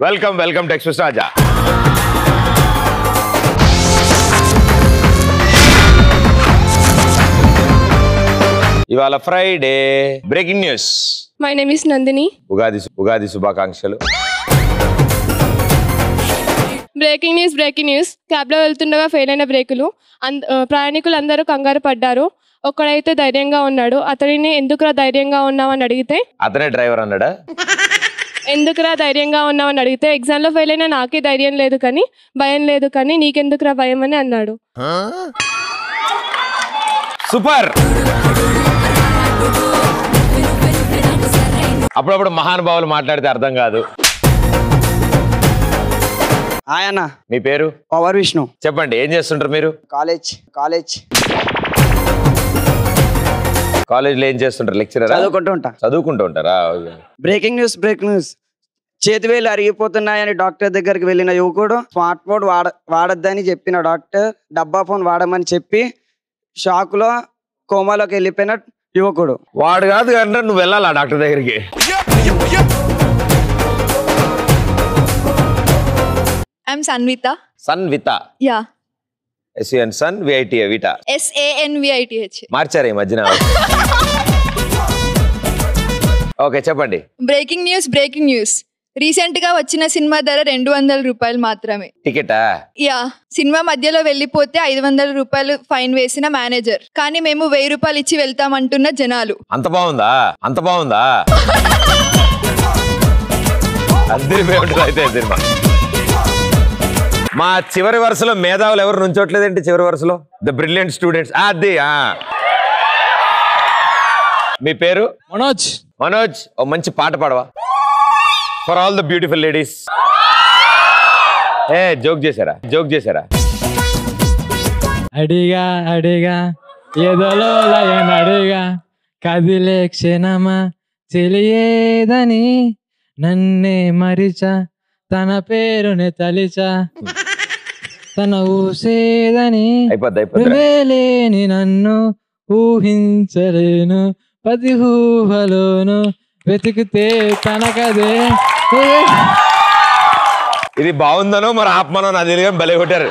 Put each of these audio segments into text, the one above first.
Welcome welcome to express Raja. ఇవాళ Friday. Breaking news. My name is Nandini. Ugadi శుభాకాంక్షలు. Breaking news. క్యాబ్లో వెళ్తుండగా fail అయిన బ్రేకులు. ప్రయాణికులు అందరూ కంగారు పడ్డారు. ఒక్కడైతే ధైర్యంగా ఉన్నాడు. అతడిని ఎందుకురా ధైర్యంగా ఉన్నావని అడిగితే, అతనే డ్రైవర్ అన్నాడా? ఎందుకురా ధైర్యంగా ఉన్నావని అడిగితే, ఎగ్జామ్ లో ఫెయిల్ అయినా నాకే ధైర్యం లేదు కానీ భయం లేదు కానీ నీకెందుకురా భయం అని అన్నాడు. సూపర్. అప్పుడప్పుడు మహానుభావులు మాట్లాడితే అర్థం కాదు. ఆయన మీ పేరు? పవర్ విష్ణు. చెప్పండి, ఏం చేస్తుంటారు మీరు? కాలేజ్లో ఏం చేస్తుంటారు? లెక్చరర్? చదువుకుంటూ ఉంటారా? Breaking news. చేతివేలు అరిగిపోతున్నాయని డాక్టర్ దగ్గరికి వెళ్ళిన యువకుడు స్మార్ట్ ఫోన్ వాడొద్దని చెప్పిన డాక్టర్ డబ్బా ఫోన్ వాడమని చెప్పి షాక్ లో కోమాలోకి వెళ్ళిపోయిన యువకుడు. వాడు కాదు కానీ నువ్వు వెళ్ళాలా డాక్టర్ దగ్గరికి? I'm Sanvita. Sanvita. Yeah. S-U-N Sun V-I-T Vita. S-A-N-V-I-T-H. మార్చారు ఈ మధ్యన. ఓకే, చెప్పండి. Breaking news. రీసెంట్ గా వచ్చిన సినిమా ధర 200 రూపాయలు మాత్రమే. టికెటా? యా. సినిమా మధ్యలో వెళ్ళిపోతే 500 రూపాయలు ఫైన్ వేసిన మేనేజర్, కానీ మేము 1000 రూపాయలు ఇచ్చి వెళ్తామంటున్న జనాలు. అంత బాగుందా? అయితే సినిమా. మా చివరి వరుసలో మేధావులు ఎవరు నుంచోట్లేదేంటి? చివరి వరుసలో ద బ్రిలియంట్ స్టూడెంట్స్. అది మీ పేరు? మనోజ్. ఓ మంచి పాట పాడవా? For all the beautiful ladies. Joke చేశారా? అడిగా ఏదోలో అడిగా కదిలే క్షణమా తెలియేదని నన్నే మరిచా తన పేరునే తలిచా తన ఊసేదని లేని నన్ను ఊహించలేను ప్రతి ఊహలోను వెతికితే తనకదే. ఇది బాగుందనో మరి ఆత్మనో నా తెలియదు, భలే కొట్టారు.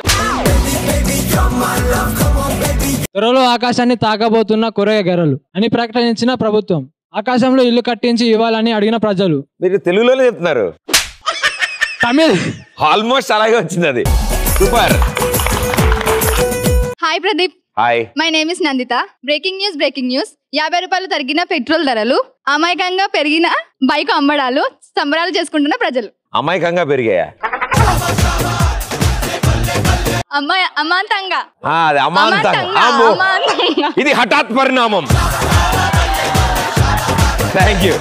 త్వరలో ఆకాశాన్ని తాకబోతున్న కొరగ గెరలు అని ప్రకటించిన ప్రభుత్వం. ఆకాశంలో ఇల్లు కట్టించి ఇవ్వాలని అడిగిన ప్రజలు. మీరు తెలుగులోనే చెప్తున్నారు. తమిళ్ ఆల్మోస్ట్ అలాగే వచ్చింది అది. Super. Hi Pradeep. Hi. My name is Nanditha. Breaking news. 50 రూపాయలు తరిగిన పెట్రోల్ ధరలు, అమాయకంగా పెరిగిన బైక్ అమ్మడాలు, సంబరాలు చేసుకుంటున్న ప్రజలు. అమాయకంగా పెరిగాయా? అమాంతంగా. ఇది హఠాత్ పరిణామం. Thank you.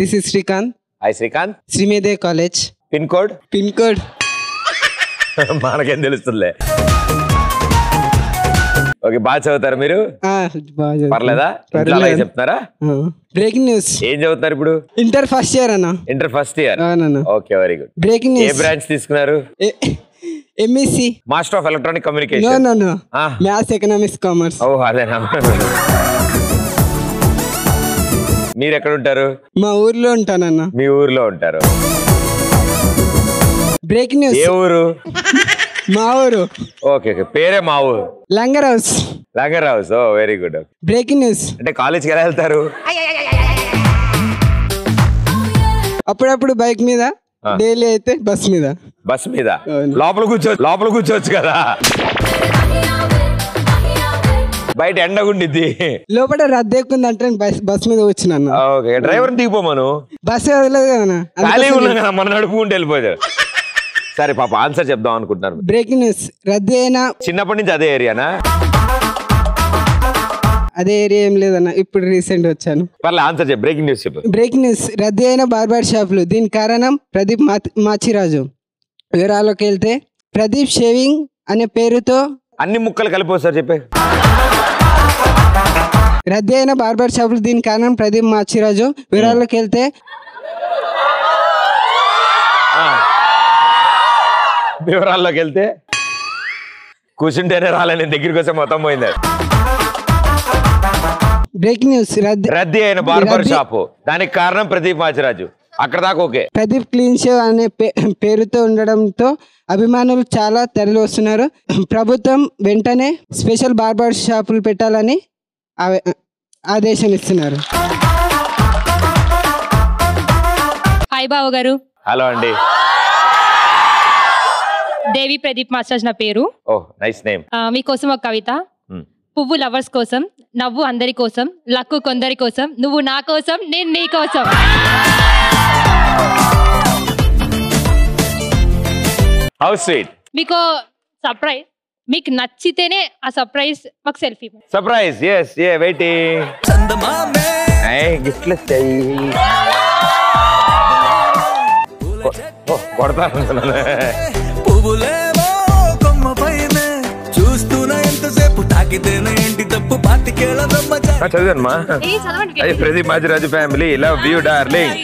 This is Srikanth. Hi Srikanth. శ్రీమేదే కాలేజ్. పిన్ కోడ్ మనకేం తెలుస్తుందిలే. ఓకే, బాగా చదువుతారు మీరు? పర్లేదా? చెప్తున్నారా? Breaking news. ఏం చదువుతున్నారు ఇప్పుడు? ఇంటర్ ఫస్ట్ ఇయర్ అన్న. Inter first year. Okay, very good. Breaking news. ఏ బ్రాంచ్ తీసుకున్నారు? MSc. Master of electronic communication. No maths, economics, commerce. ఓ అదేనా. మీరు ఎక్కడ ఉంటారు? మా ఊర్లో ఉంటానన్న. మీ ఊర్లో ఉంటారు. Breaking news. ఏ ఊరు? మా ఊరు. ఓకే, పేరే మా ఊరు. లంగర్ హౌస్. ఓ వెరీ గుడ్. Breaking news. అంటే కాలేజ్కి ఎలా వెళ్తారు? అప్పుడప్పుడు బైక్ మీద, డైలీ అయితే బస్ మీద. లోపల కూర్చోవచ్చు కదా, బయట ఎండగుండిద్ది. లోపల రద్దు ఎక్కుంది అంటే బస్ మీద వచ్చినాను. డ్రైవర్ దిగిపోమను. బస్ వదలదు కదా, ఖాళీ ఉన్నా కదా, మనం నడుపుకుంటూ వెళ్ళిపోయారు. సరే పాప, ఆన్సర్ చెప్దాం అనుకుంటున్నారు. Breaking news. రద్దు అయినా చిన్నప్పటి నుంచి అదే ఏరియానా? అదే ఏరియా ఏం లేదన్న, ఇప్పుడు రీసెంట్ వచ్చాను. పర్లే, ఆన్సర్ చెప్పు. బ్రేకింగ్ న్యూస్ చెప్పు. Breaking news. రద్దు అయిన బార్బర్ షాపులు, దీని కారణం ప్రదీప్ మాచిరాజు. వివరాల్లోకి వెళ్తే, ప్రదీప్ షేవింగ్ అనే పేరుతో అన్ని ముక్కలు కలిపి చెప్పే. రద్దు అయిన బార్బర్ షాపులు, దీని కారణం ప్రదీప్ మాచిరాజు. వివరాల్లోకి వెళ్తే, కూర్చుంటేనే రాలేని దగ్గరికి వస్తే మొత్తం పోయింది. Breaking news. రద్దీ అయిన బార్బర్ షాపు, దానికి కారణం ప్రదీప్ మాచిరాజు. అక్కడ దాకా ఓకే. ప్రదీప్ క్లీన్ షేవ్ అనే పేరుతో ఉండడంతో అభిమానులు చాలా తరలి వస్తున్నారు. ప్రభుత్వం వెంటనే స్పెషల్ బార్బర్ షాపులు పెట్టాలని ఆదేశం ఇస్తున్నారు. హాయ్ బావ గారు. హలో అండి. దేవి ప్రదీప్ మాస్టర్స్ నా పేరు. ఓ నైస్ నేమ్. మీకోసం ఒక కవిత. పువ్వు లవర్స్ కోసం, నవ్వు అందరి కోసం, లక్కు కొందరి కోసం, నువ్వు నా కోసం, నేను నీ కోసం. How sweet. మీకు సర్ప్రైజ్, మీకు నచ్చితేనే ఆ సర్ప్రైజ్ మాకు selfie. Surprise. yes yeah waiting. గిఫ్ట్లు వస్తాయి. పువ్వులేవో కొమ్మ పైన చూస్తూనే ఎంతసేపు తాకితేనే ఏంటి తప్పు పాతికేళ్ళ చదివమ్మా. Pradeep Machiraju family love you darling.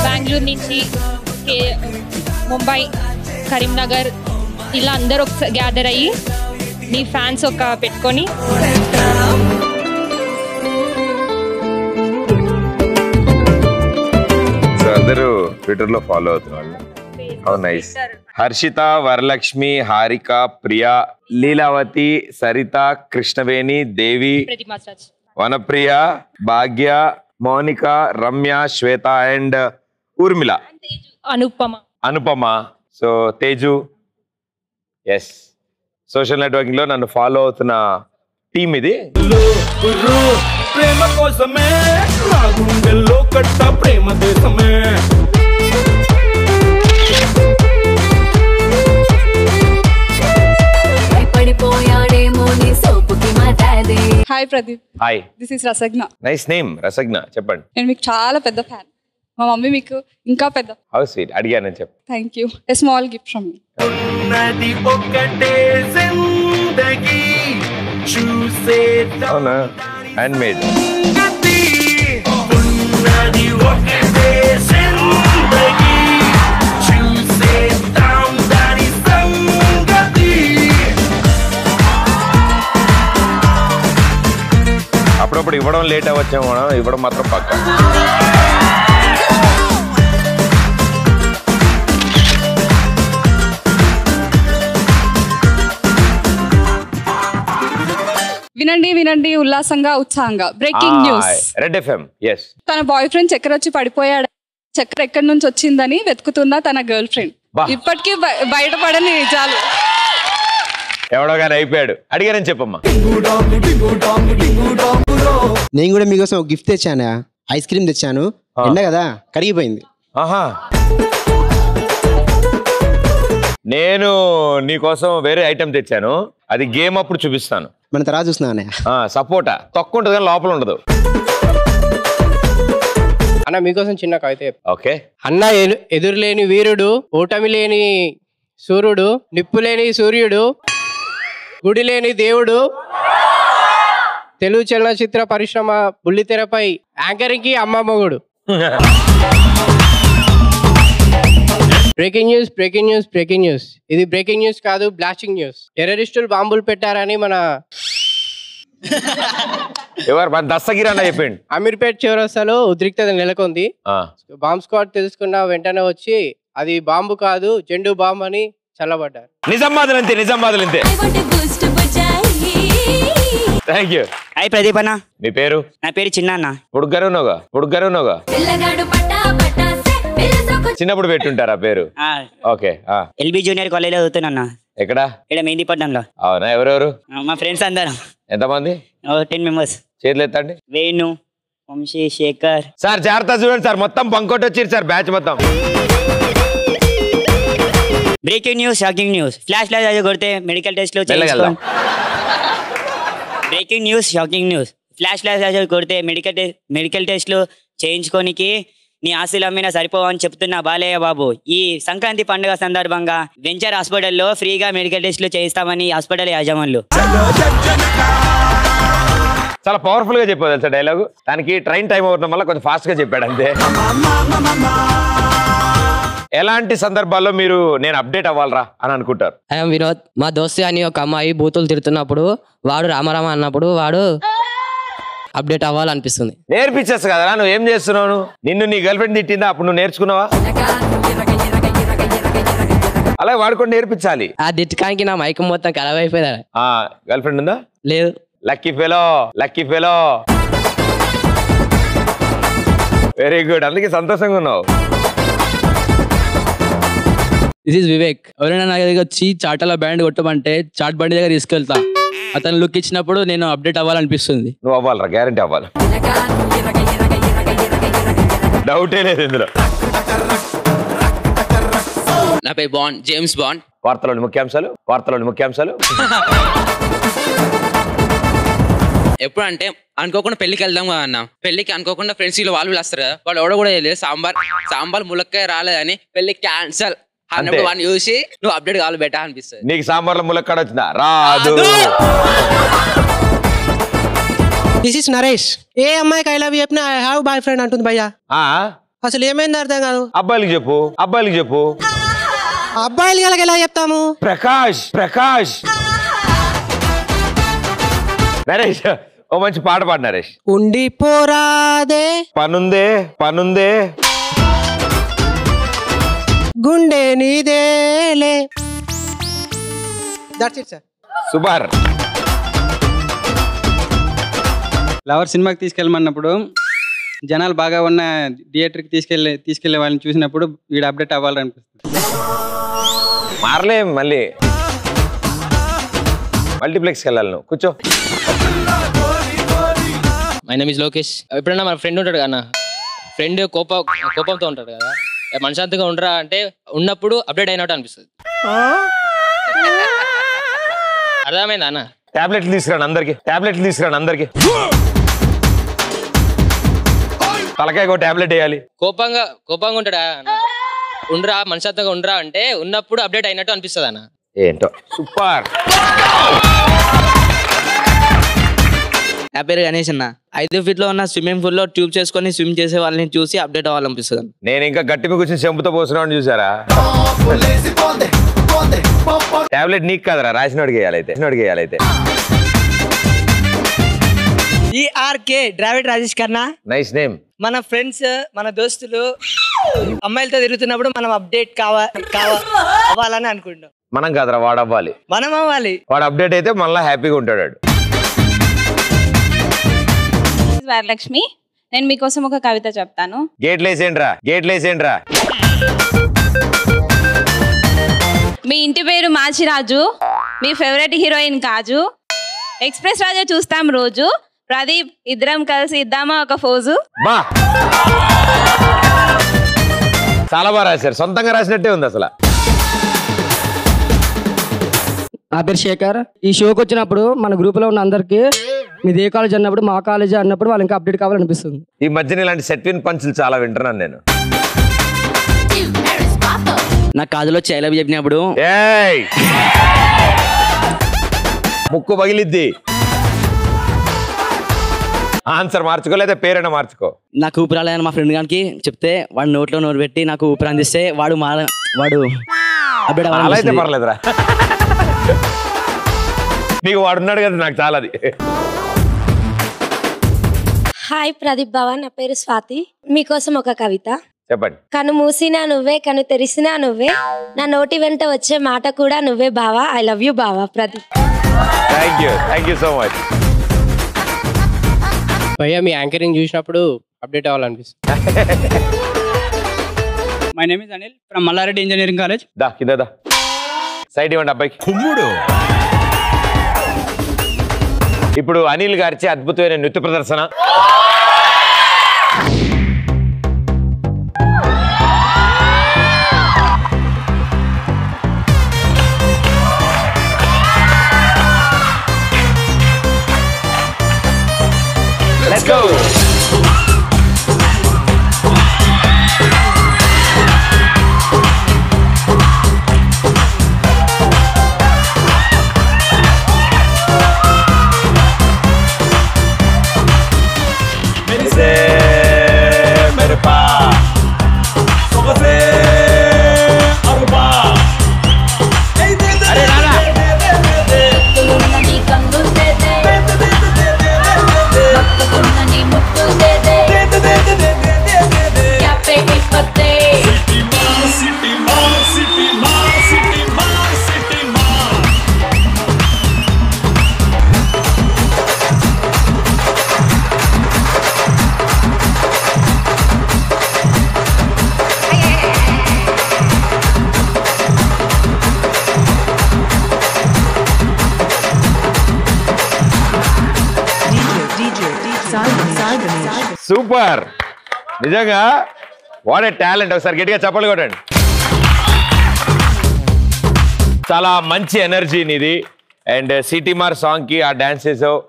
Bengaluru నుంచి ముంబై, కరీంనగర్ ఇలా అందరూ గ్యాదర్ అయ్యి నీ ఫ్యాన్స్ ఒక పెట్టుకొని అందరూ ట్విట్టర్ లో ఫాలో అవుతున్నారు. Nice. Harshitha, Varalakshmi, Harika, Priya, Leelavathi, Saritha, Krishnaveni, Devi, Vanapriya, Bhagya, Mounika, Ramya, Swetha and Urmila, Anupama. So Teju. Yes, social networking లో నన్ను ఫాలో అవుతున్న టీమ్ ఇది. ప్రేమ కోసమే నా గుండెల్లో కట్ట ప్రేమ దేశమే. Hi Pradeep. Hi. This is Rasagna. Nice name Rasagna. చెప్పండి. నేను మీకు చాలా పెద్ద ఫ్యాన్. మా మమ్మీ మీకు ఇంకా పెద్ద. How sweet. అడిగానని చెప్పు. Thank you. A small gift from me. అవునా? Handmade. అప్పుడప్పుడు ఇవ్వడం లేట్ అవ్వచ్చేమో, ఇవ్వడం మాత్రం పక్కా. వినండి వినండి ఉల్లాసంగా ఉత్సాహంగా breaking news. Red FM. yes. తన బాయ్ ఫ్రెండ్ చక్కెర వచ్చి పడిపోయాడు. చక్కెర ఎక్కడి నుంచి వచ్చిందని వెతుకుతున్నా తన గర్ల్ ఫ్రెండ్. ఇప్పటికీ బయటపడని నిజాలు. ఎవడో కానీ అయిపోయాడు. అడిగారని చెప్పమ్మా. నేను కూడా మీకోసం ఒక గిఫ్ట్ తెచ్చాను. ఐస్ క్రీమ్ తెచ్చాను. ఎండ కదా కరిగిపోయింది. ఆహా. నేను నీకోసం వేరే ఐటమ్ తెచ్చాను. అది గేమ్ అప్పుడు చూపిస్తాను. మన తర్వాత చూస్తున్నా. సపోటా తక్కువ ఉంటుంది కానీ లోపల ఉండదు. అన్న మీకోసం చిన్న కవిత. ఓకే. అన్న ఎదురులేని వీరుడు, ఓటమి లేని సూర్యుడు, నిప్పు లేని సూర్యుడు, గుడి లేని దేవుడు, తెలుగు చలనచిత్ర పరిశ్రమ బుల్లితెరపై యాంకరింగ్ కి అమ్మ మొగుడు. Breaking news, breaking news, breaking news. ఇది బ్రేకింగ్ న్యూస్ కాదు, బ్లాస్టింగ్ న్యూస్. టెర్రరిస్టులు బాంబులు పెట్టారని మన దస్తగిరి చెప్పిండు. అమీర్పేట్ చౌరస్తాలో ఉద్రిక్తత నెలకొంది. బాంబ్ స్క్వాడ్ తెలుసుకున్న వెంటనే వచ్చి అది బాంబు కాదు జెండు బాంబు అని చల్లబడ్డారు. Nizamabad Nizamabad. Thank you. Hi Pradeep అన్న. మీ పేరు? నా పేరు చిన్న అన్న. ఉడుగరునోగా చిన్నప్పుడు పెట్టుంటారా పేరు? ఓకే. ఎల్బీ జూనియర్ కాలేజ్ చదువుతున్నా. ఎక్కడ? ఇక్కడ మెహందీపట్నంలో. అవునా? ఎవరెవరు? మా ఫ్రెండ్స్ అందరం. ఎంతమంది? 10 మెంబర్స్. చేతులు ఎత్తండి. వేణు, వంశీ, శేఖర్. సార్ జాగ్రత్త చూడండి సార్, మొత్తం బంకోట్ వచ్చారు సార్ బ్యాచ్ మొత్తం. Breaking news, shocking news. Flash light కొడితే మెడికల్ టెస్ట్ లో చేయించుకోండి. Breaking news, shocking news. Flash light కొడితే మెడికల్ టెస్ట్లు చేయించుకోనికి నీ ఆస్తులు అమ్మినా సరిపోవని చెప్తున్నా బాలయ్య బాబు. ఈ సంక్రాంతి పండుగ సందర్భంగా వెంచర్ హాస్పిటల్లో ఫ్రీగా మెడికల్ టెస్ట్లు చేయిస్తామని హాస్పిటల్ యాజమాన్లు. చాలా పవర్ఫుల్ గా చెప్పారు తెలుసా డైలాగు. దానికి ట్రైన్ టైం అవ్వడం వల్ల కొంచెం ఫాస్ట్ గా చెప్పాడు అంతే. ఎలాంటి సందర్భాల్లో మీరు నేను అప్డేట్ అవ్వాలరా అని అనుకుంటారు? ఐఎమ్ వినోద్. మా దోస్తు అని ఒక అమ్మాయి బూతులు తిడుతున్నప్పుడు వాడు రామారామ అన్నప్పుడు వాడు అప్డేట్ అవ్వాలనిపిస్తుంది. నేర్పించచ్చు కదరా, నువ్వు ఏం చేస్తున్నావు? నిన్ను నీ గర్ల్ ఫ్రెండ్ తిట్టిందా, అప్పుడు నువ్వు నేర్చుకున్నావా? అలా వాడుకొని నేర్పించాలి. ఆ దిట్టకానికి నా మైకం మొత్తం ఖరాబ్ అయిపోయిందా? గర్ల్ ఫ్రెండ్ ఉందా? లేదు. Lucky fellow, lucky fellow. Very good, అందుకే సంతోషంగా ఉన్నావు. This is Vivek. ఎవరైనా నా దగ్గర వచ్చి చాటల బ్యాండ్ కొట్టమంటే చాట్ బండి దగ్గర తీసుకెళ్తా. అతను లుక్ ఇచ్చినప్పుడు నేను అప్డేట్ అవ్వాలనిపిస్తుంది. నువ్వు అవ్వాలరా, గ్యారంటీ అవ్వాలి, డౌటే లేదు ఇందులో. నా పేరు బాండ్, జేమ్స్ బాండ్. వార్తలోని ముఖ్యాంశాలు, వార్తలోని ముఖ్యాంశాలు. ఎప్పుడు అంటే అనుకోకుండా పెళ్లికి వెళ్దాం కదా అన్న. పెళ్లికి అనుకోకుండా ఫ్రెండ్స్ వాళ్ళు వస్తారు కదా, వాళ్ళు ఎవడో కూడా లేదు. సాంబార్ ములక్కాయ రాలేదని పెళ్లి క్యాన్సల్ అన్నప్పుడు వాడిని చూసి నువ్వు అప్డేట్ కావాలి బెటా అనిపిస్తుంది. నీకు సాంబార్లో ములక్కాడ వచ్చిందా? రాదు. This is Naresh. ఏ అమ్మాయికి ఐ లవ్ యూ చెప్పినా ఐ హావ్ బాయ్ ఫ్రెండ్ అంటుంది భయ్యా. అసలు ఏమైంది అర్థం కాదు. అబ్బాయిలకి చెప్పు, అబ్బాయిలకి చెప్పు. అబ్బాయిలు ఎలా చెప్తాము? ప్రకాష్, ప్రకాష్. నరేష్ ఓ మంచి పాట పాడు నరేష్. ఉండిపోరాదే పనుందే, పనుందే, గుండె నీదేలే. That's it sir. Super. Lover సినిమాకి తీసుకెళ్ళమన్నప్పుడు జనాలు బాగా ఉన్న థియేటర్కి తీసుకెళ్లే వాళ్ళని చూసినప్పుడు వీడు అప్డేట్ అవ్వాలనిపిస్తుంది. మారలే, మళ్ళీ మల్టీప్లెక్స్కి వెళ్ళాలి నువ్వు. కూర్చో. My name is Lokesh. ఎప్పుడన్నా మన ఫ్రెండ్ ఉంటాడు కదా, ఫ్రెండ్ కోపంతో ఉంటాడు కదా, మనశాంతిగా ఉండరా అంటే ఉన్నప్పుడు అప్డేట్ అయినట్టు అనిపిస్తుంది. అర్థమైందా అన్న? టాబ్లెట్లు తీసుకురాను అందరికి, టాబ్లెట్లు తీసుకురాను అందరికి. తలకాయ టాబ్లెట్ వేయాలి. కోపంగా ఉంటాడా? ఉండరా, మనశాంతిగా ఉండరా అంటే ఉన్నప్పుడు అప్డేట్ అయినట్టు అనిపిస్తుంది అన్న. ఏంటో సూపర్. నా పేరు గణేష్ అన్న. 5 feet లో ఉన్న స్విమ్మింగ్ పూల్ లో ట్యూబ్ చేసుకొని స్విమ్ చేసే వాళ్ళని చూసి అప్డేట్ అవ్వాలనిపిస్తుంది. నేను ఇంకా గట్టి మీద కూర్చొని చెంపుతో పోస్తున్నాను చూసారా? టాబ్లెట్ నీకు కదరా, రాసినోడికి వేయాలైతే. ఈఆర్కే డ్రావిడ్ రాజేష్ కన్నా. Nice name. మన ఫ్రెండ్స్, మన దోస్తులు అమ్మాయిలతో తిరుగుతున్నప్పుడు మనం అప్డేట్ అవ్వాలని అనుకుంటాం. మనం కాదరా, వాడు అవ్వాలి. మనం అవ్వాలి. వాడు అప్డేట్ అయితే మళ్ళీ హ్యాపీగా ఉంటాడు. వరలక్ష్మి, నేను మీకోసం ఒక కవిత చెప్తాను. గేట్లేసేండ్రా. మీ ఇంటి పేరు మాచిరాజు, మీ ఫేవరెట్ హీరోయిన్ కాజు, ఎక్స్ప్రెస్ రాజా చూస్తాం రోజు, ప్రదీప్ ఇద్దరం కలిసి ఇద్దామా ఒక ఫోజు. బా, చాలా బాగా రాశారు, సొంతంగా రాసినట్టే ఉంది అసలు. నా పేరు శేఖర్. ఈ షోకి వచ్చినప్పుడు మన గ్రూప్ లో ఉన్న అందరికి మీది ఏ కాలేజ్ అన్నప్పుడు మా కాలేజ్ అన్నప్పుడు వాళ్ళు ఇంకా అప్డేట్ కావాలనిపిస్తుంది. ఈ మధ్యన ఇలాంటి సెట్విన్ పంచులు చాలా వింటున్నాను నేను. నా కాదులో చైలవి చెప్పినప్పుడు ముక్కు పగిలిద్ది. ఆన్సర్ మార్చుకో, లేదా పేరైనా మార్చుకో. నాకు ఊపిరాలని మా ఫ్రెండ్ గానికి చెప్తే వాడు నోట్లో నోరు పెట్టి నాకు ఊపిరి అందిస్తే వాడు అప్డేట్ అలా అయితే పర్లేదురా, నీకు వాడున్నాడు కదా, నాకు చాలా అది. హాయ్ ప్రదీప్ బావ, నా పేరు స్వాతి. మీకోసం ఒక కవిత. చెప్పండి. కను మూసినా నువ్వే, కను తెరిసినా నువ్వే, నా నోటి వెంట వచ్చే మాట కూడా నువ్వే బావా. ఐ లవ్ యూ బావా. Pradeep. Thank you so much. భయ్యా, మీ యాంకరింగ్ చూసినప్పుడు అప్డేట్ అవ్వాలనిపిస్తుంది. My name is Anil from Mallareddy engineering college. కింద సైడ్ ఇవ్వండి అబ్బాయికి. కుమ్ముడు. ఇప్పుడు అనిల్ గారిచే అద్భుతమైన నృత్య ప్రదర్శన. Let's go. मेरे पास सबसे अरुबा अरे नाना तुम नहीं कंदू दे दे సూపర్, నిజంగా వాట్ ఏ టాలెంట్. ఒకసారి గట్టిగా చప్పట్లు కొట్టండి. చాలా మంచి ఎనర్జీ నీది. అండ్ సిటీమార్ సాంగ్ కి ఆ డాన్స్ చేసావు.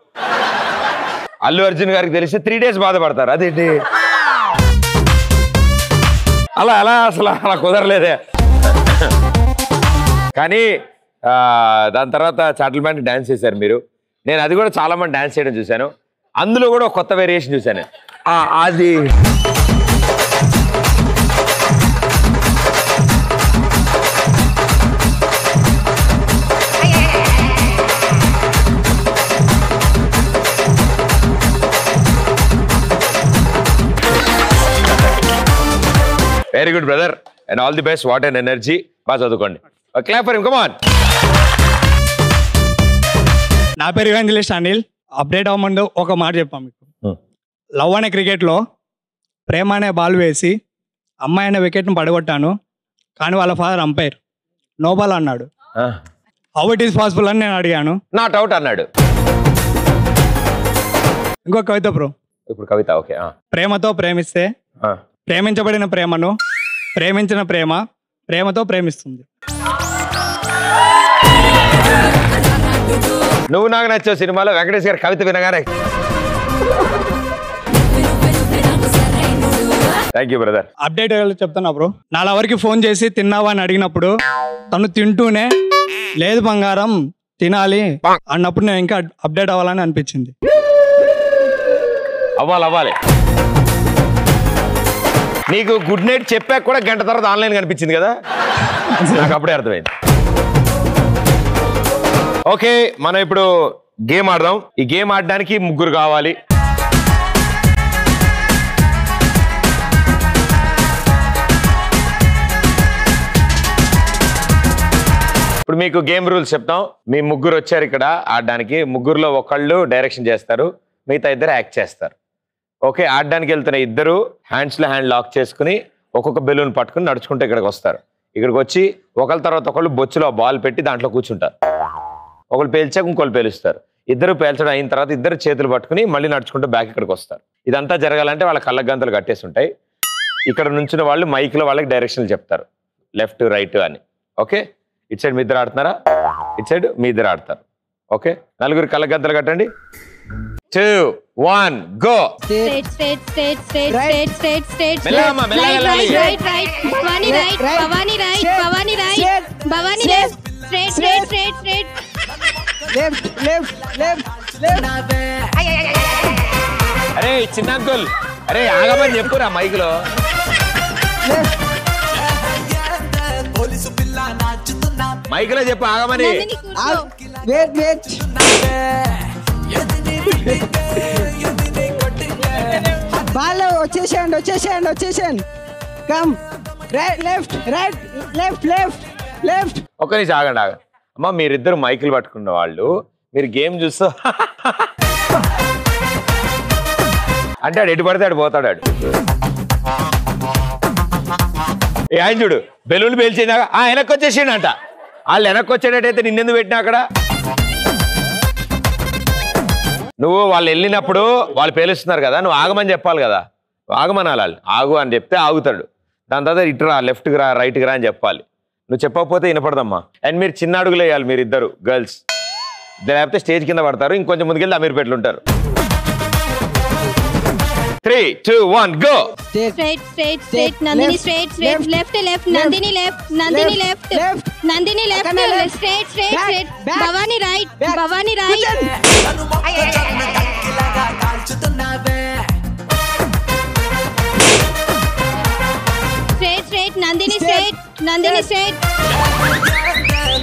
అల్లు అర్జున్ గారికి తెలిస్తే 3 days బాధపడతారు. అదేంటి అలా అలా అసలు అలా కుదరలేదే. కానీ దాని తర్వాత చాటల్మ్యాన్ డాన్స్ చేశారు మీరు. నేను అది కూడా చాలా మంది డాన్స్ చేయడం చూశాను. అందులో కూడా ఒక కొత్త వేరియేషన్ చూశాను. అది very good brother and all the best. What and energy. బాగా చదువుకోండి. Clap for him, come on. నా పేరు ఇవాంజలిస్ట్ అనిల్. అప్డేట్ అవ్వమంటే ఒక మాట చెప్పాం మీకు. లవ్ అనే క్రికెట్లో ప్రేమ అనే బాల్ వేసి అమ్మాయి అనే వికెట్ను పడగొట్టాను, కానీ వాళ్ళ ఫాదర్ అంపైర్ నో బాల్ అన్నాడు. హౌ ఇట్ ఈస్ పాసిబుల్ అని నేను అడిగాను. నాట్ అవుట్ అన్నాడు. ఇంకో కవిత బ్రో. ఇప్పుడు కవిత ఓకే. ప్రేమతో ప్రేమిస్తే ప్రేమించబడిన ప్రేమను ప్రేమించిన ప్రేమ ప్రేమతో ప్రేమిస్తుంది. నువ్వు నాకు నచ్చావు సినిమాలో వెంకటేష్ గారి కవిత వినగానే. Thank you brother. అప్డేట్ చెప్తున్నా బ్రో. నా లవర్కి ఫోన్ చేసి తిన్నావా అని అడిగినప్పుడు తను తింటూనే లేదు బంగారం తినాలి అన్నప్పుడు నేను ఇంకా అప్డేట్ అవ్వాలని అనిపించింది. అవ్వాలి. నీకు గుడ్ నైట్ చెప్పాక కూడా గంట తర్వాత ఆన్లైన్ కనిపించింది కదా, నాకు అప్పుడే అర్థమైంది. ఓకే, మనం ఇప్పుడు గేమ్ ఆడదాం. ఈ గేమ్ ఆడడానికి 3 కావాలి. ఇప్పుడు మీకు గేమ్ రూల్స్ చెప్తాం. మీ 3 వచ్చారు ఇక్కడ ఆడడానికి. 3లో ఒకళ్ళు డైరెక్షన్ చేస్తారు, మిగతా 2 యాక్ట్ చేస్తారు. ఓకే, ఆడడానికి వెళ్తున్న 2 హ్యాండ్స్లో హ్యాండ్ లాక్ చేసుకుని ఒక్కొక్క బెలూన్ పట్టుకుని నడుచుకుంటూ ఇక్కడికి వస్తారు. ఇక్కడికి వచ్చి ఒకళ్ళ తర్వాత ఒకళ్ళు బొచ్చులో బాల్ పెట్టి దాంట్లో కూర్చుంటారు. ఒకళ్ళు పేల్చాక ఇంకోళ్ళు పేలుస్తారు. 2 పేల్చడం అయిన తర్వాత 2 చేతులు పట్టుకుని మళ్ళీ నడుచుకుంటూ బ్యాక్ ఇక్కడికి వస్తారు. ఇదంతా జరగాలంటే వాళ్ళ కళ్ళ గంతలు కట్టేసి ఉంటాయి. ఇక్కడ నుంచిన వాళ్ళు మైక్లో వాళ్ళకి డైరెక్షన్లు చెప్తారు, లెఫ్ట్ రైట్ అని. ఓకే, ఇటు సైడ్ మీ 2 ఆడుతున్నారా, ఇటు సైడ్ మీ 2 ఆడతారు. ఓకే, 4 కళ్ళ గంతలు కట్టండి. 2, 1 go. Straight straight straight straight straight straight straight మెల్లగా వెళ్ళాలి. Right right Bhavani right Bhavani right Bhavani right Bhavani left straight straight straight straight left left left left. అరే చిన్న అంకుల్, అరే ఆగమని చెప్పురా మైక్లో. మైక్లో చెప్పు ఆగమని. Wait wait. బాల్ వచ్చేసేయండి. Come right left right left left left. ఒక్క నిమిషం ఆగండి. అమ్మ మీరిద్దరు మైకులు పట్టుకున్న వాళ్ళు, మీరు గేమ్ చూస్తూ అంటే ఆడు ఎటు పడితే ఆడు పోతాడు. ఆయన చూడు బెలూన్ పేల్చిందాక వెనక్కి వచ్చేసిండంట. వాళ్ళు వెనక్కి వచ్చేటట్టయితే నిన్నెందుకు పెట్టినా అక్కడ? నువ్వు వాళ్ళు వెళ్ళినప్పుడు వాళ్ళు పేలుస్తున్నారు కదా, నువ్వు ఆగమని చెప్పాలి కదా. ఆగమనాలి, వాళ్ళు ఆగు అని చెప్తే ఆగుతాడు. దాని తర్వాత ఇటు రా, లెఫ్ట్కి రా, రైట్కి రా అని చెప్పాలి. నువ్వు చెప్పకపోతే వినపడదమ్మా. అండ్ మీరు చిన్న అడుగులు వేయాలి, మీరు 2 గర్ల్స్. లేకపోతే స్టేజ్ కింద పడతారు. ఇంకొంచెం ముందుకెళ్ళి అమీర్పేటలు ఉంటారు. 3, 2, 1 go. Straight straight straight Nandini straight straight left left Nandini left Nandini left Nandini left straight straight straight Bhavani right Bhavani right straight straight Nandini straight Nandini straight.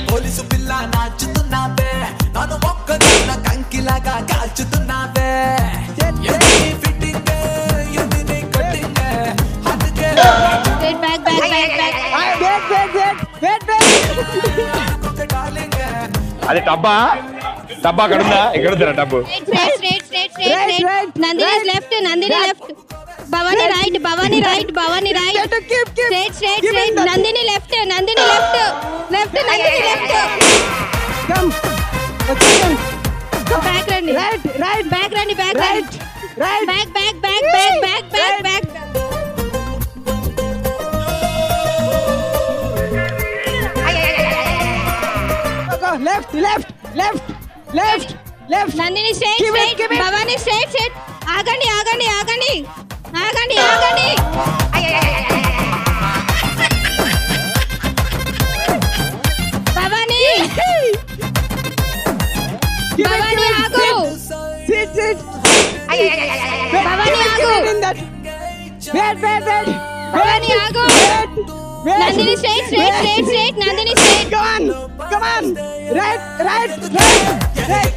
Police పిల్ల నాచుతున్నావే, నన్ను ఒక్కదాన్న కంకిలాగా కాల్చుతున్నావే. అది టబ్బా టబ్బా అక్కడ ఉందా? ఇక్కడ ఉందా tub? Nandini left Nandini left Bhavani right Bhavani right Bhavani right straight straight straight Nandini left Nandini left left Nandini left. Come back రండి right right back రండి back right right back back back back back back back left left left left left Nandini straight straight Bhavani straight straight ఆగండి ఆగండి ఆగండి ఆగండి ఆగండి భవాని భవాని ఆగు SIT SIT Bhavani ఆగు wait wait wait Bhavani ఆగు Nandini straight straight straight straight Nandini straight come on right right right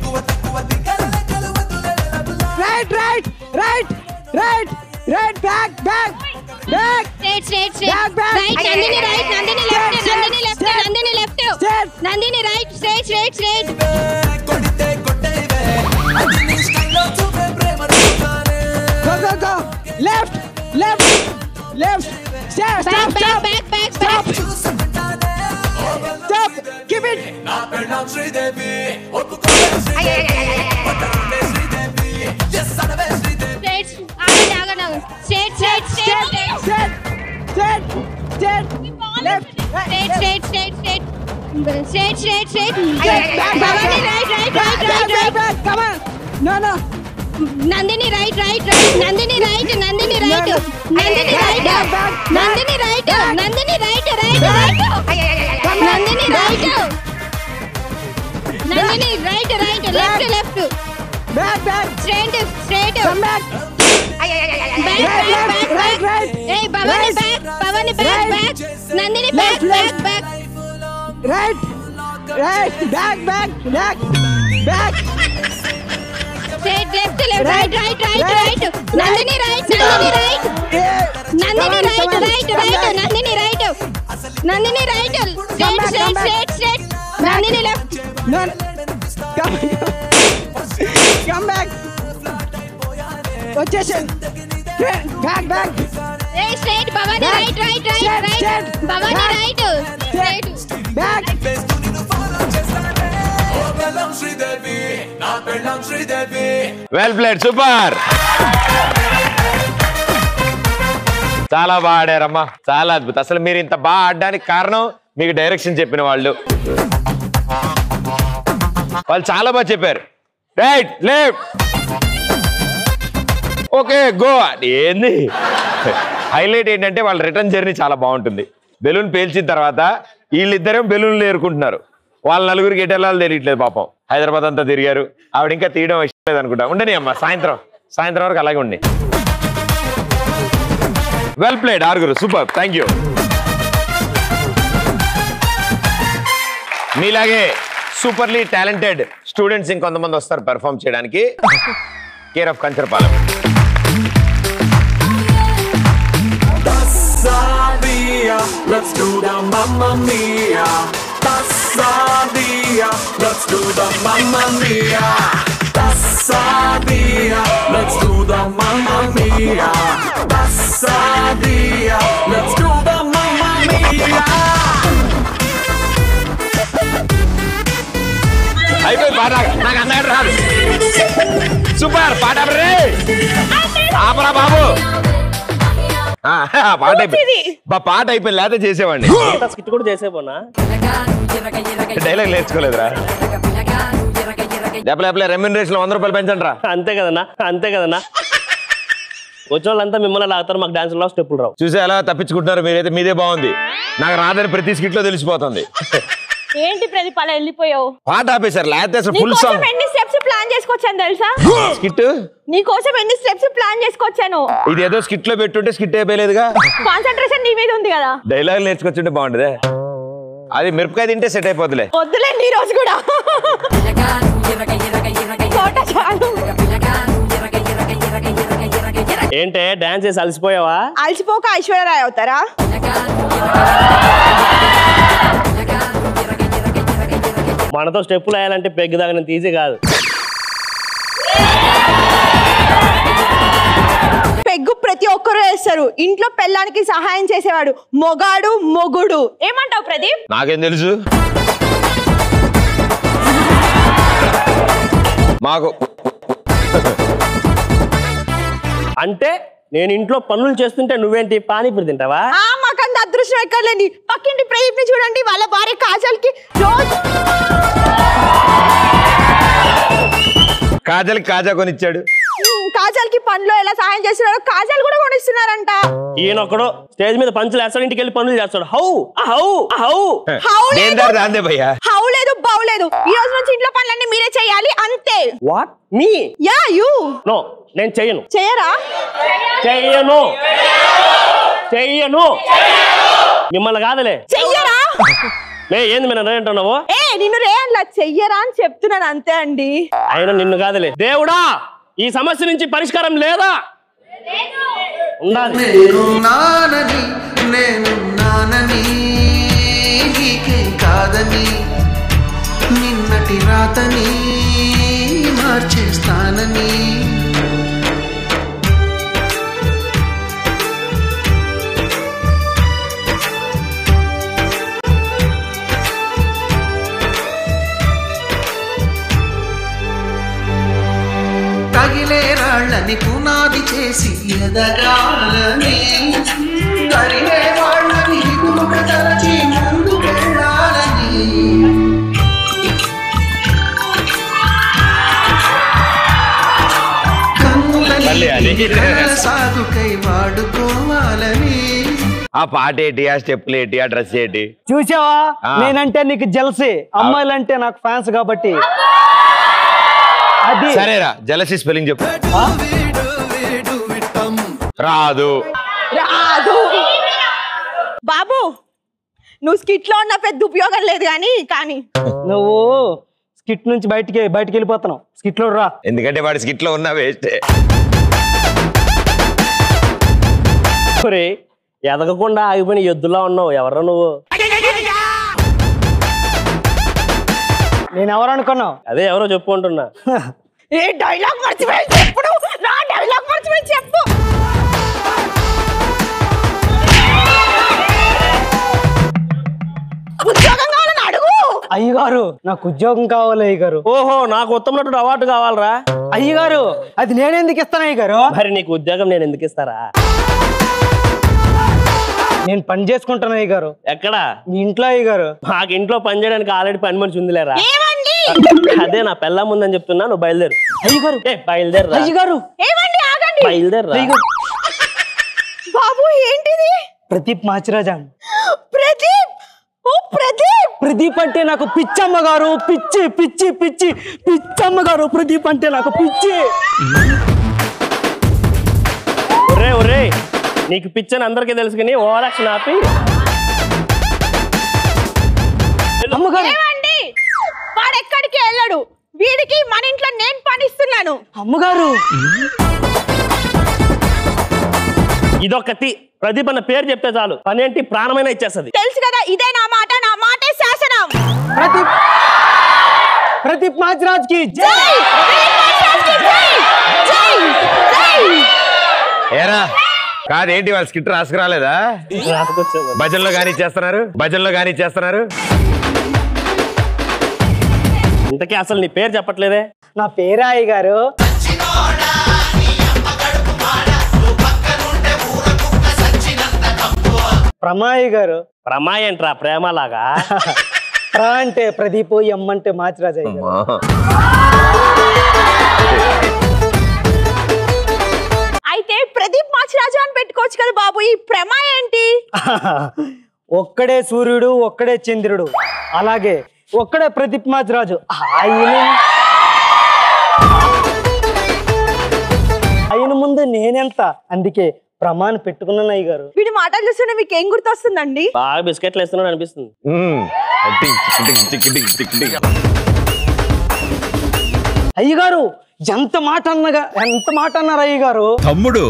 right right right right right right back back back straight straight straight right Nandini right Nandini left Nandini left Nandini left Nandini right straight straight straight go go go left left left stop stop stop back back back stop keep it straight ఆగండి straight straight straight straight straight straight left straight straight straight straight straight straight straight Bhavani right right right right right come on no no Nandini right right right Nandini right Nandini right Nandini right Nandini right Nandini right right right Nandini right Nandini right right left left back back straight straight come back back back back back hey Bhavani back Bhavani back back Nandini back back back right right back back back back straight left left right right right right Nandini right Nandini right Nandini right right right Nandini right Nandini right straight straight straight straight Nandini left no come back వచ్చేసాను back back hey straight Bhavani right right right right Bhavani right straight back well played super చాలా బాగా ఆడారమ్మా చాలా అద్భుతం అసలు మీరు ఇంత బాగా ఆడడానికి కారణం మీకు డైరెక్షన్ చెప్పిన వాళ్ళు చాలా బాగా చెప్పారు రైట్ లెఫ్ట్ ఓకే గో ఏంది హైలైట్ ఏంటంటే వాళ్ళ రిటర్న్ జర్నీ చాలా బాగుంటుంది బెలూన్ పేల్చిన తర్వాత వీళ్ళిద్దరే బెలూన్లు ఏరుకుంటున్నారు వాళ్ళ నలుగురికి ఎటు వెళ్ళాలో తెలియట్లేదు పాపం హైదరాబాద్ అంతా తిరిగారు ఆవిడ ఇంకా తీయడం ఇష్టం లేదు అనుకుంటా ఉండని అమ్మా సాయంత్రం వరకు అలాగే ఉండి వెల్ ప్లేడ్ ఆరుగురు సూపర్ థ్యాంక్ యూ మీలాగే సూపర్లీ టాలెంటెడ్ స్టూడెంట్స్ ఇంకొంతమంది వస్తారు పెర్ఫార్మ్ చేయడానికి care of Kancharapalem Let's do the Mamma Mia. Tassadia, let's do the Mamma Mia. Tassadia, let's do the Mamma Mia. Tassadia, let's do the Mamma Mia. అయిపోయి పాట నాకు అన్నట్టు రాదు super పాట ఆపరా బాబు పాట అయిపోయింది పాట అయిపోయింది లేకపోతే చేసేవాడిని స్కిట్ కూడా చేసేపోనా డైలాగ్ నేర్చుకోలేదురా లేపలే రెమ్యూనరేషన్ 100 రూపాయలు పెంచండి రా అంతే కదన్నా వచ్చిన వాళ్ళంతా మిమ్మల్ని లాగుతారు మాకు డాన్స్ లో స్టెప్పులు రావు చూసే ఎలా తప్పించుకుంటున్నారు మీరైతే మీదే బాగుంది నాకు రాదని ప్రతి స్కిట్ లో తెలిసిపోతుంది ఏంటి ప్రదీప్ అలా వెళ్ళిపోయావు పాట ఆపేశారు లేకపోతే అసలు ఫుల్ సాంగ్ ఎన్ని స్టెప్స్ ప్లాన్ చేసుకొచ్చాను తెలుసా స్కిట్ నీ కోసం ఎన్ని స్టెప్స్ ప్లాన్ చేసుకొచ్చాను ఇది ఏదో స్కిట్ లో పెట్టుంటే స్కిట్ అయిపోలేదుగా కాన్సంట్రేషన్ నీ మీద ఉంది కదా డైలాగ్ నేర్చుకొచ్చుంటే బాగుంటదే అది మిరపకాయ తింటే సెట్ అయిపోతులే వద్దులే నీ రోజు కూడా ఏంటే డాన్స్ చేసి అలసిపోయావా అలసిపోక ఐశ్వర్యరాయ్ అవుతారా మనతో స్టెప్పులు వేయాలంటే పెగ్గు దాగినంత ఈజీ కాదు పెగ్గు ప్రతి ఒక్కరు వేస్తారు ఇంట్లో పెళ్ళానికి సహాయం చేసేవాడు మొగాడు మొగుడు ఏమంటావు ప్రదీప్ నాకేం తెలుసు మాకు అంటే నేను ఇంట్లో పనులు చేస్తుంటే నువ్వేంటి పానీపూరి తింటావా? మాకంత అదృష్టం ఎక్కర్లేండి. పక్కింటి ప్రదీప్ ని చూడండి, వాళ్ళ భార్య కాజల్కి రోజు కాజల్ కాజా కొనిచ్చాడు. కాజల్కి పనిలో ఎలా సహాయం చేస్తున్నారో కాజల్ కూడా కొనిస్తున్నారంట. ఈయనొక్కడు స్టేజ్ మీద పంచులు వేస్తాడు, ఇంటికి వెళ్ళి పనులు చేస్తాడు. హౌ హౌ లేదు బౌ లేదు. ఈ రోజు నుంచి ఇంట్లో పనులన్నీ మీరే చేయాలి అంతే. What me? Yeah you. No నేను చెయ్యను. చేయరా? చెయ్యను మిమ్మల్ని కాదలే. చెయ్యరా? ఏంది మీరు అంటున్నావు? నిన్ను రేయన్లా చెయ్యరా అని చెప్తున్నాను అంతే అండి. ఆయన నిన్ను కాదలే. దేవుడా ఈ సమస్య నుంచి పరిష్కారం లేదా? ఉండాలి. నేనున్నానని నీకేం కాదని నిన్నటి రాతని మార్చేస్తానని తగిలే రాళ్ళని పునాది చేసి ఎదగాలని కరిగే వాళ్ళని తలచి ముందు వెళ్ళాలని కన్నులని సాగుకై వాడుకోవాలని. ఆ పాట ఏంటి, ఆ స్టెప్లు ఏంటి, ఆ డ్రెస్ ఏంటి? చూసావా? నేనంటే నీకు జెల్సీ, అమ్మాయిలంటే నాకు ఫ్యాన్స్ కాబట్టి. అది సరేరా, జలసీ స్పెల్లింగ్ చెప్పు. రాదు. బాబు నువ్వు స్కిట్ లో ఉన్న పెద్ద ఉపయోగం లేదు కానీ నువ్వు స్కిట్ నుంచి బయటికి వెళ్ళిపోతున్నావు. స్కిట్ లో రా. ఎందుకంటే వాడి స్కిట్ లో ఉన్న వేస్ట్. ఎదగకుండా ఆగిపోయిన ఎద్దులా ఉన్నావు. ఎవరు నువ్వు? నేను ఎవరు అనుకున్నావు? అదే ఎవరో చెప్పు అంటున్నా. ఏ డైలాగ్ మర్చిపోయి చెప్పు. నా డైలాగ్ మర్చిపోయి చెప్పు. ఉద్యోగం కావాలని అడుగు. అయ్యగారు నాకు ఉద్యోగం కావాలి అయ్యగారు. ఓహో, నాకు ఉత్తమ నటుడు అవార్డు కావాలరా? అయ్యగారు అది నేను ఎందుకు ఇస్తాను అయ్యగారు? మరి నీకు ఉద్యోగం నేను ఎందుకు ఇస్తారా? నేను పని చేసుకుంటాను అయ్యగారు. ఎక్కడ? మీ ఇంట్లో అయ్యగారు. మాకు ఇంట్లో పని చేయడానికి ఆల్రెడీ పని మనిషి ఉందిలేరా. అదే నా పెళ్ళం ఉందని చెప్తున్నా. నువ్వు బయలుదేరు అయ్యగారు. బయలుదేరు అయ్యగారు. బయలుదేరు. బాబు ఏంటిది? ప్రదీప్ మాచిరాజా. ప్రదీప్. ఓ ప్రదీప్. ప్రదీప్ అంటే నాకు పిచ్చమ్మ గారు. పిచ్చి పిచ్చి పిచ్చి పిచ్చమ్మ గారు. ప్రదీప్ అంటే నాకు పిచ్చి. ఒరే నీకు పిచ్చని అందరికీ తెలుసు కానీ ఓవరాక్షన్ ఆపి. ఏమండి, వాడు ఎక్కడికి వెళ్ళాడు. వీడికి మన ఇంట్లో నేను పనిస్తున్నాను. అమ్మగారు ఇదొకటి. ప్రదీప్ అన్న పేరు చెప్తే చాలు పనేంటి ప్రాణమైనా ఇచ్చేస్తుంది. తెలుసు కదా, ఇదే నా మాటే శాసనం. ప్రదీప్ మాచిరాజ్ కి జై. ఏరా కాదేంటి, వాళ్ళు స్కిట్ రాసుకురాలేదా? భజనలో కానీ చేస్తున్నారు. ఇంతకీ అసలు నీ పేరు చెప్పట్లేదే? నా పేరు అయ్యగారు. ప్రమాయి గారు. ప్రమాయి ఏంట్రా? ప్రేమలాగా. ప్రా అంటే ప్రదీప్, ఎమ్ అంటే మాచిరాజ్ అయ్యగారు. అయితే ప్రదీప్ మాచిరాజు అని పెట్టుకోవచ్చు కదా బాబు. ఈ ప్రమా ఏంటి? ఒక్కడే సూర్యుడు, ఒక్కడే చంద్రుడు, అలాగే ఒక్కడే ప్రదీప్ మాచిరాజు. ఆయన ముందు నేనెంత, అందుకే ప్రమాణం పెట్టుకున్నాను అయ్యగారు. వీడి మాటలు చూస్తుంటే మీకు ఏం గుర్తొస్తుందండి? బాగా బిస్కెట్లు వేస్తున్నాడు అనిపిస్తుంది. అయ్యగారు ఎంత మాట అన్నారు అయ్యగారు. తమ్ముడు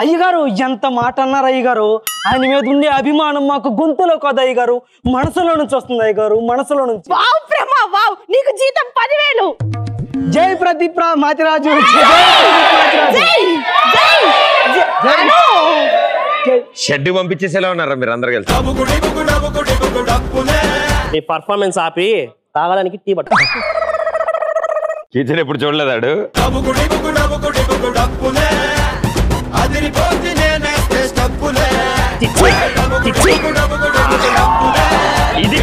అయ్యగారు ఎంత మాట అన్నారు అయ్యగారు. ఆయన మీద ఉండే అభిమానం మాకు గొంతులో కాదు అయ్యగారు, మనసులో నుంచి వస్తుంది అయ్యగారు, మనసులో నుంచి. వావ్ ప్రేమ వావ్, నీకు జీతం 10,000. జై ప్రదీప్ మాచిరాజు. షెడ్ పంపించేసేలా ఉన్నారా మీరు అందరు కలిసి? నీ పర్ఫార్మెన్స్ ఆపి తాగడానికి టీ పట్టు. కిచెన్ ఎప్పుడు చూడలేదాడు? అదిరిపోతే నేనేస్తే స్టెప్పులే ఇది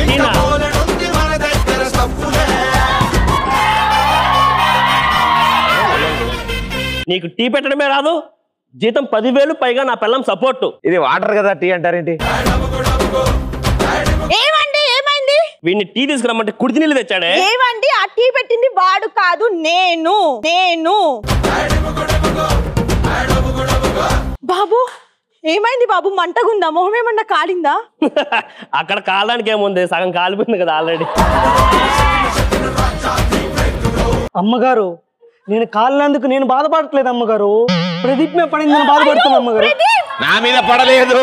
మన దగ్గర స్టెప్పులే. నీకు టీ పెట్టడమే రాదు, జీతం 10,000 పైగా నా పిల్లం సపోర్ట్. ఇది వాటర్ కదా, టీ అంటారేంటి? ఏమండి ఏమైంది? వీడిని టీ తీసుకురమ్మంటే కుడితి నీళ్ళు తెచ్చాడే. ఏమండి ఆ టీ పెట్టింది వాడు కాదు, నేను. బాబు ఏమైంది బాబు? మంటగుందా? మొహం ఏమన్నా కాలిందా? అక్కడ కాలడానికి ఏముంది, సగం కాలిపోయింది కదా ఆల్రెడీ. అమ్మగారు నేను కాలినందుకు నేను బాధపడట్లేదు అమ్మగారు, ప్రదీప్ మీద పడింది నేను బాధపడుతున్నా అమ్మగారు. నా మీద పడలేదు,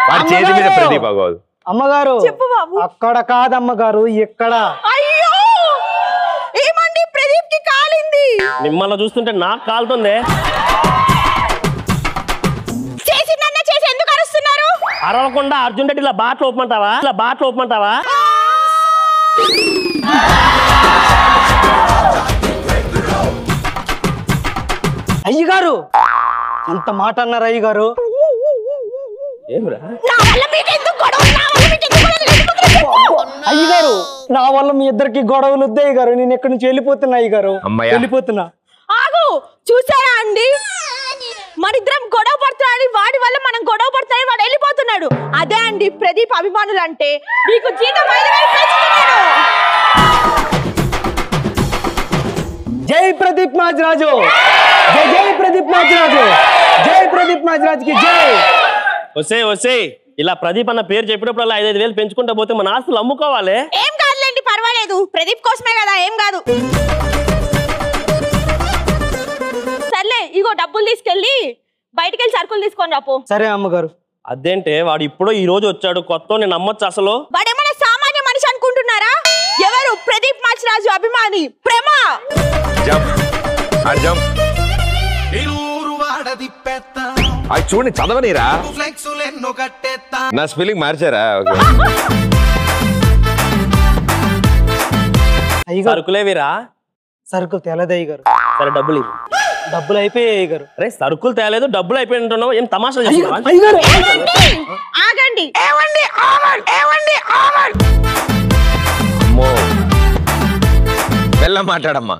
వాడి చేతి మీద ప్రదీప్ అవ్వదు. అమ్మగారు చెప్పు బాబు. అక్కడ కాదమ్మగారు, ఇక్కడ. అయ్యో ఏమండి ప్రదీప్ కి కాలింది. మిమ్మల్ని చూస్తుంటే నాకు కాలుతుంది. చేసి ఎందుకు అరుస్తున్నారు? అరవకుండా అర్జున్ రెడ్డి ఇలా బాట్లు ఓపమంటావా? అయ్యగారు అంత మాట అన్నారు అయ్యగారు. అయ్యగారు నా వల్ల మీ ఇద్దరికి గొడవలు వద్దు అయ్యగారు, నేను ఎక్కడి నుంచి వెళ్ళిపోతున్నా అయ్యగారు, వెళ్ళిపోతున్నా. ఆగు, చూసారా అండి మనిద్దరం గొడవ పడుతున్నాడు, వాడి వల్ల మనం గొడవ పడుతున్నాడు, వాడు వెళ్ళిపోతున్నాడు. అదే అండి ప్రదీప్ అభిమానులు అంటే. నీకు జీతం 5,000 పెంచుతున్నాడు. జై ప్రదీప్ మాచిరాజు, జై ప్రదీప్ మాచిరాజు, జై ప్రదీప్ మాచిరాజుకి జై. వసే ఇలా ప్రదీప్ అన్న పేరు చెప్పినప్పుడు 5,000 పెంచుకుంటా పోతే మన ఆస్తులు అమ్ముకోవాలి. ఏం కాదులేండి, పర్వాలేదు, ప్రదీప్ కోసమే కదా, ఏం కాదు. సర్లే ఇగో డబ్బులు తీసుకెళ్ళి బయటికి వెళ్ళి సరుకులు తీసుకొని రాపో. సరే అమ్మగారు. అదేంటే వాడు ఇప్పుడు ఈ రోజు వచ్చాడు కొత్త, నేను నమ్మొచ్చు అసలు? వాడేమన్నా సామాన్య మనిషి అనుకుంటున్నారా? ఎవరు? ప్రదీప్ మాచిరాజు అభిమాని ప్రేమ. అది చూడండి, చదవనీరా, నా స్పెల్లింగ్ మార్చారా? సరుకులేవిరా? సరుకులు తేలేదు అయ్యగారు. సరే డబ్బులు అయిపోయాయి అయ్యగారు. అరే సరుకులు తేలేదు, డబ్బులు అయిపోయింటున్నావు, ఏం తమాషా చేస్తున్నావా? ఆగండి. అమ్మో వెళ్ళ మాట్లాడమ్మా.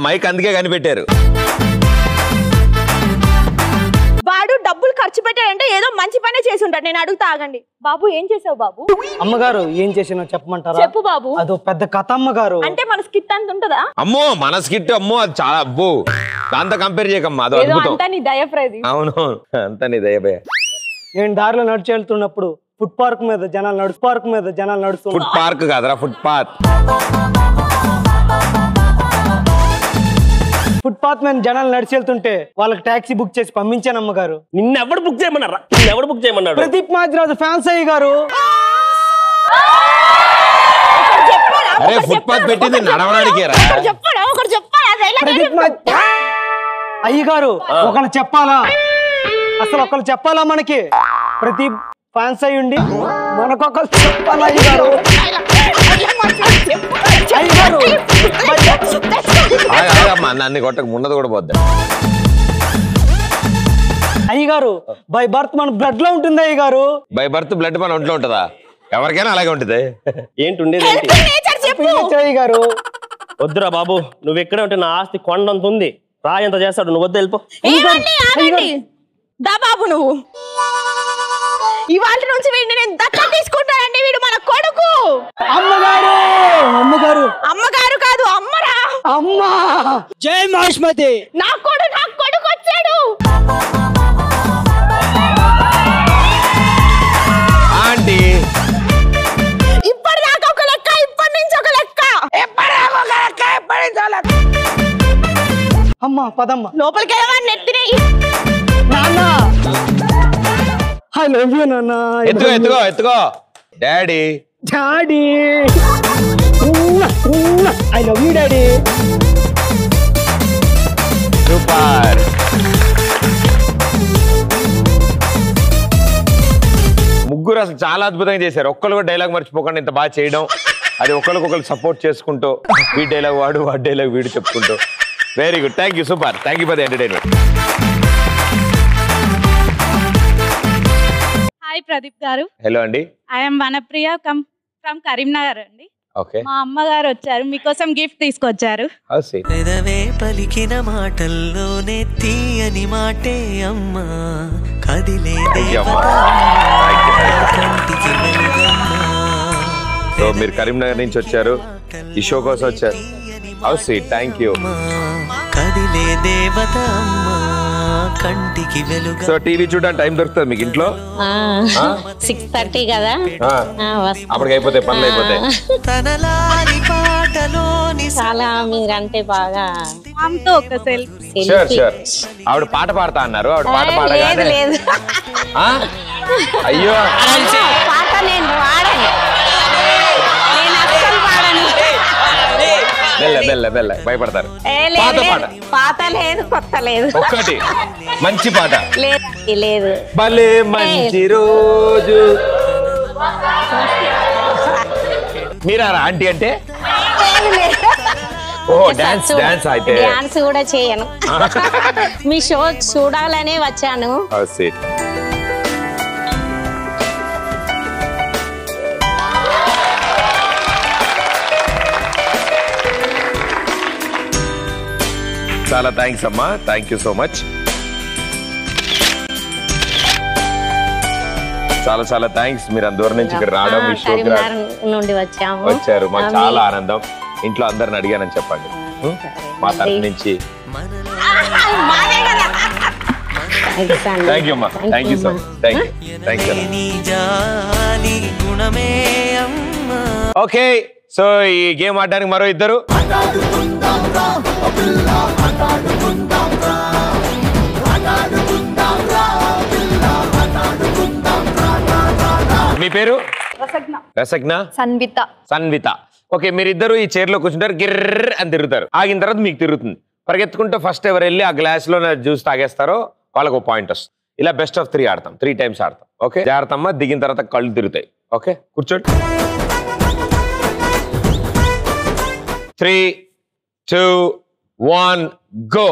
మైక్ అందుకే కనిపెట్టారు. వాడు డబ్బులు ఖర్చు పెట్టాడంటే ఏదో మంచి పనే చేసి ఉంటాడు. నేను అడుగుతా, ఆగండి. బాబు ఏం చేసావు బాబు? అమ్మగారు ఏం చేసినా చెప్పమంటారా? చెప్పు బాబు. అదో పెద్ద కథ అమ్మగారు. అంటే మన స్కిట్ అంత ఉంటుందా? అమ్మో మన స్కిట్, అమ్మో అది చాలా అబ్బో, దాంతో కంపేర్ చేయకమ్మా, అదో అద్భుతం. అంతా నీ దయ ప్రదీప్. అవును అంతా నీ దయభయ. నేను దారిలో నడిచి వెళ్తున్నప్పుడు ఫుట్ పార్క్ మీద జనాలు నడుస్తూ. ఫుట్ పార్క్ కాదురా, ఫుట్ పాత్. ఫుట్ పాత్ మీద జనాలు నడిచి వెళ్తుంటే వాళ్ళకి టాక్సీ బుక్ చేసి పంపించాను అమ్మగారు. నిన్నెవడు బుక్ చేయమన్నాడు? ప్రదీప్ మాచిరాజు ఫ్యాన్స్ అయ్యి గారు. అరే ఫుట్ పాత్ పెట్టింది నడవడానికి. అయ్యగారు ఒకళ్ళు చెప్పాలా? అసలు ఒకళ్ళు చెప్పాలా మనకి? ప్రదీప్ ఫ్యాన్స్ అయ్యి ఉండి మనకొకళ్ళు చెప్పాలా అయ్యగారు? నన్ను కొట్టక ఉన్నది కూడా పోద్దా అయ్యగారు? బై బర్త్ మన బ్లడ్ లో ఉంటుంది అయ్యగారు. బై బర్త్ బ్లడ్ మన ఒంట్లో ఉంటుందా? ఎవరికైనా అలాగే ఉంటుంది. ఏంటి ఉండేది అయ్యగారు? వద్దురా బాబు, నువ్వు ఎక్కడే ఉంటే నా ఆస్తి కొండంత ఉంది, రా ఎంత చేస్తాడు, నువ్వు వద్దు వెళ్ళిపో. దా బాబు నువ్వు ఇవాళ నుంచి వీడిని నేను దత్త తీసుకుంటానండి. వీడు మన కొడుకు. అమ్మగారు కాదు, అమ్మరా. అమ్మా జై మహేష్మతి. నా కొడుకు వచ్చాడు. ఆంటీ ఇప్పటిదాకా ఒక లెక్క, ఇప్పటి నుంచి ఒక లెక్క. అమ్మా పదమ్మ లోపలికి వెళ్ళమని నెత్తిని. నాన్న ఐ లవ్ యూ నాన్న. ఎత్తుకో daddy. I love you daddy. Super. ముగ్గురు అసలు చాలా అద్భుతంగా చేశారు. ఒక్కరు కూడా డైలాగ్ మర్చిపోకుండా ఇంత బాగా చేయడం, అది ఒకరికొకరు సపోర్ట్ చేసుకుంటూ, ఈ డైలాగ్ వాడు డైలాగ్ వీడు చెప్పుకుంటూ very good, thank you, super, thank you for the entertainment. Hi Pradeep గారు. హలో అండి. ఐఎమ్ వనప్రియ ఫ్రమ్ కరీంనగర్ అండి. ఓకే. మా అమ్మగారు వచ్చారు, మీకోసం గిఫ్ట్ తీసుకొచ్చారు. పెదవే పలికిన మాటల్లోనే తీయని మాటే అమ్మా కదిలే సో మీరు కరీంనగర్ నుంచి వచ్చారు, ఈ షో కోసం వచ్చారు. How sweet, thank you. కదిలే దేవత అమ్మా కంటికి వెలుగు. సో టీవీ చూడడానికి టైం దొరుకుతుంది మీకు ఇంట్లో? 6:30 కదా. అప్పటికి అయిపోతాయి పనులు, అయిపోతాయి. చాలా మీరంటే బాగా ఒక సెల్ఫీ. Sure sure. ఆవిడ పాట పాడతా అన్నారు, ఆవిడ పాట పాడగానే అయ్యో పాట నేను వాడను, నేను అస్సలు వాడను. బెల్ల భయపడతారు. పాత లేదు, కొత్త లేదు, ఒక్కటి మంచి పాట. లేదు భలే మంచి రోజు. మీరారా ఆంటీ అంటే? ఓ డాన్స్ అయితే డాన్స్ కూడా చేయను. మీ షో చూడాలనే వచ్చాను. చాలా థ్యాంక్స్ అమ్మా, థ్యాంక్ యూ సో మచ్. చాలా చాలా థ్యాంక్స్ మీరు అంత దూరం నుంచి ఇక్కడ రావడం, ఈ షోకి నుండి వచ్చారు, మాకు చాలా ఆనందం. ఇంట్లో అందరిని అడిగానని చెప్పండి మా తరఫు నుంచి. థ్యాంక్ యూ అమ్మా, thank you so much, thank you. Okay, so ఈ గేమ్ ఆడడానికి మరో ఇద్దరు. మీ పేరు? రసజ్ఞ. సన్విత. ఓకే, మీరిద్దరు ఈ చైర్ లో కూర్చుంటారు, గిర్ర అని తిరుగుతారు. ఆగిన తర్వాత మీకు తిరుగుతుంది. పరిగెత్తుకుంటూ ఫస్ట్ ఎవరు వెళ్ళి ఆ గ్లాస్ లో జ్యూస్ తాగేస్తారో వాళ్ళకు పాయింట్ వస్తుంది. ఇలా బెస్ట్ ఆఫ్ 3 ఆడతాం, 3 times ఆడతాం. ఓకే, జాగ్రత్త అమ్మా, దిగిన తర్వాత కళ్ళు తిరుగుతాయి. ఓకే, కూర్చోండి. 3, 2, 1 go.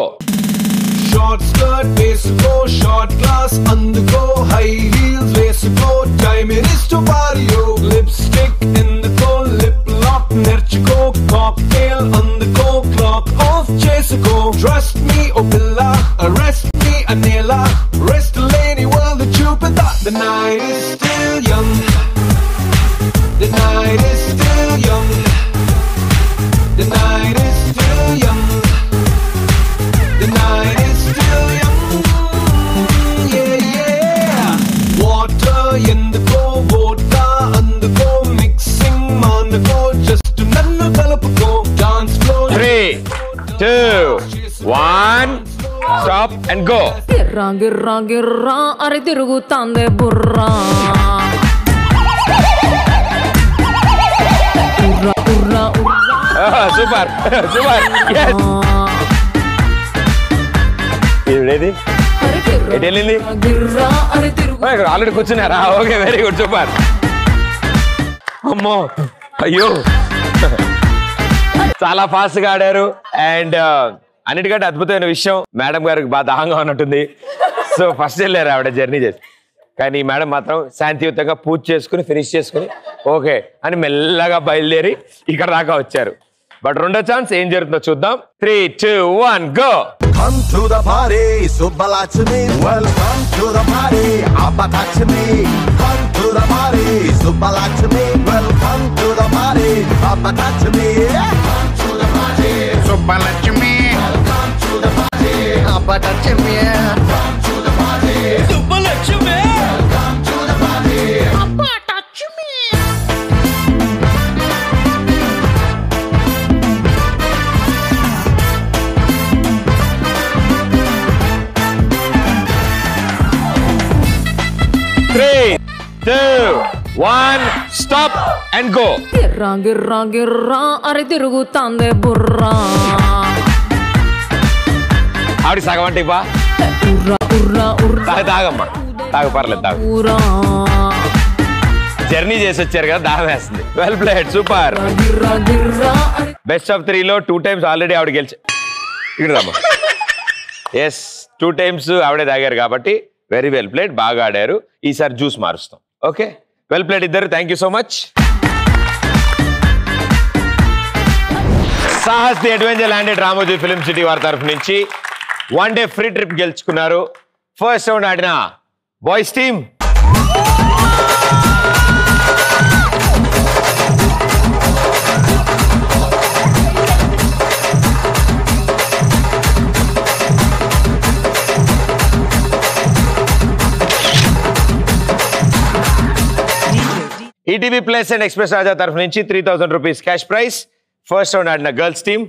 Short skirt వేసుకో, short glass అందుకో, high heels వేసుకో, time it is to party. Lipstick ఎందుకో, lip lock నేర్చుకో, cocktail అందుకో, clock off చేసుకో. Trust me oh పిల్ల, arrest me అనేలా, rest లేని world చూపుతా. The night is still young, the night is still young, the night is still young, the night is still young, yeah yeah. Water ఎందుకో, vodka అందుకో, mixing మానుకో, just నన్ను కలుపుకో. Dance floor 3, 2, 1 stop and go. గిర్రా గిర్రా గిర్రా Ari తిరుగుతాందే Borra. Super super. ఏది ఎటు వెళ్ళింది? Already కూర్చున్నారా? Okay, very good, super. అమ్మో, అయ్యో, చాలా ఫాస్ట్ గా ఆడారు. అండ్ అన్నిటికంటే అద్భుతమైన విషయం, మేడం గారికి బాగా దాహంగా ఉన్నట్టుంది. సో ఫస్ట్ వెళ్ళారు ఆవిడ జర్నీ చేసి, కానీ మేడం మాత్రం శాంతియుతంగా పూజ చేసుకుని ఫినిష్ చేసుకుని ఓకే అని మెల్లగా బయలుదేరి ఇక్కడ దాకా వచ్చారు. బట్ రెండో ఛాన్స్ ఏం జరుగుతుందో చూద్దాం. 3, 2, 1 go. Come to the party, Subbalakshmi. Welcome to the party, Abbatachmi. Come to the party, Subbalakshmi. Welcome to the party, Abbatachmi. Come to the party, Subbalakshmi. Welcome to the party, Abbatachmi. Come to the party, Subbalakshmi. Welcome to the party, Abbatachmi. Three, 2, 1 stop and go. గిర్రా గిర్రా గిర్రా అరి తిరుగుతాందే బుర్రా. ఆవిడ సగం అంటే బా తాగమ్మా, తాగు, పర్లేదు, తాగు. Journey చేసి వచ్చారు కదా, దాహం వేస్తుంది. Well played, super. Best of 3లో 2 times ఆల్రెడీ ఆవిడ గెలిచి. ఇక్కడ రామ్మా. ఎస్ 2 times ఆవిడే తాగారు కాబట్టి వెరీ వెల్ ప్లేడ్, బాగా ఆడారు. ఈసారి జ్యూస్ మారుస్తాం. ఓకే, వెల్ ప్లేడ్ ఇద్దరు. Thank you so much. Sahas the adventure landed Ramoji film city వారి తరఫు నుంచి 1 day ఫ్రీ ట్రిప్ గెలుచుకున్నారు. ఫస్ట్ రౌండ్ ఆడిన boys team ETV plus and express Raja తరఫు నుంచి 3000 rupees cash prize. First round ఆడిన గర్ల్స్ టీమ్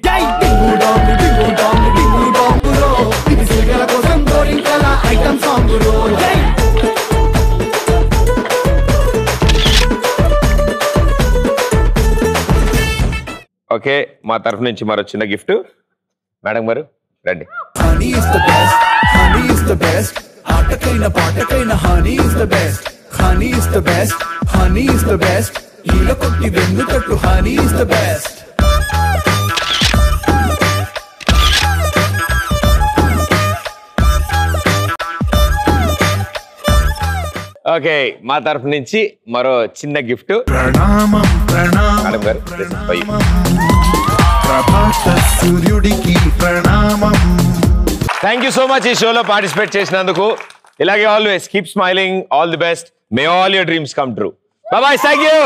ఓకే, మా తరఫు నుంచి మరో చిన్న గిఫ్ట్. మేడం గారు రండి. Honey is the best. Honey is the best. ఆటకైనా పాటకైనా honey is the best. Honey is the best. Honey is the best. ఈల కొట్టి వెన్నుతట్టు honey is the best. Okay, మా తరఫు నుంచి మరో చిన్న గిఫ్ట్. ప్రణామం ప్రణామం మేడం గారు ప్రభాత సూర్యుడికి ప్రణామం. థ్యాంక్ యూ సో మచ్ ఈ షోలో పార్టిసిపేట్ చేసినందుకు. ఇలాగే always keep smiling. All the best. May all your dreams come true. Bye bye. Thank you.